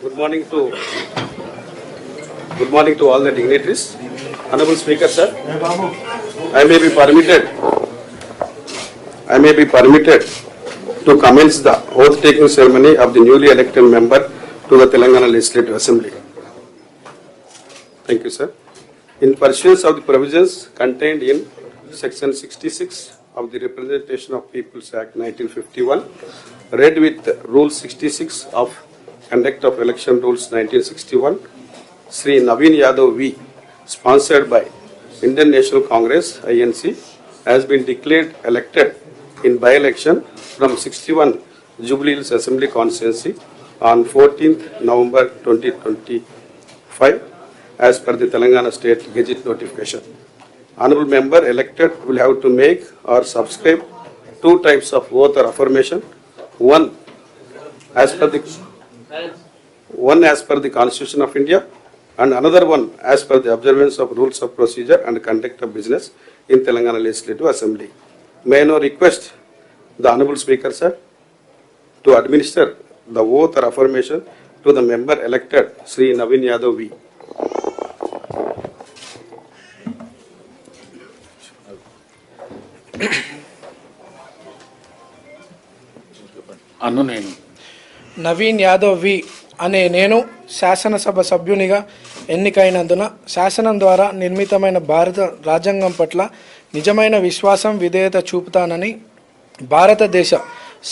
Good morning to all the dignitaries. Honorable Speaker, sir, I may be permitted to commence the oath-taking ceremony of the newly elected member to the Telangana Legislative Assembly. Thank you, sir. In pursuance of the provisions contained in Section 66 of the Representation of Peoples Act 1951, read with Rule 66 of Conduct of Election Rules 1961, Sri Naveen Yadav V, sponsored by Indian National Congress (INC), has been declared elected in by-election from 61 Jubilee Hills Assembly Constituency on 14th November 2025 as per the Telangana State Gazette notification. Honorable member elected will have to make or subscribe two types of oath or affirmation, one as per the Constitution of India and another one as per the observance of rules of procedure and conduct of business in Telangana Legislative Assembly. May I now request the Honorable Speaker, sir, to administer the oath or affirmation to the member elected, Sri Naveen Yadav V. Naveen Yadav వి అనే నేను శాసనసభ సభ్యునిగా ఎన్నికైనందున శాసనం ద్వారా నిర్మితమైన భారత రాజ్యాంగం పట్ల నిజమైన విశ్వాసం విధేయత చూపుతానని, భారతదేశ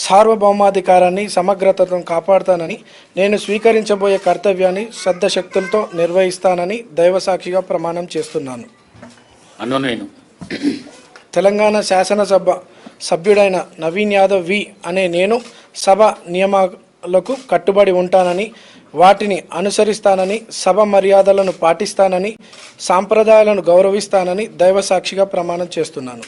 సార్వభౌమాధికారాన్ని సమగ్రతను కాపాడుతానని, నేను స్వీకరించబోయే కర్తవ్యాన్ని శ్రద్ధశక్తులతో నిర్వహిస్తానని దైవసాక్షిగా ప్రమాణం చేస్తున్నాను. తెలంగాణ శాసనసభ సభ్యుడైన నవీన్ యాదవ్ వి అనే నేను సభ నియమాలకు కట్టుబడి ఉంటానని, వాటిని అనుసరిస్తానని, సభ మర్యాదలను పాటిస్తానని, సాంప్రదాయాలను గౌరవిస్తానని దైవసాక్షిగా ప్రమాణం చేస్తున్నాను.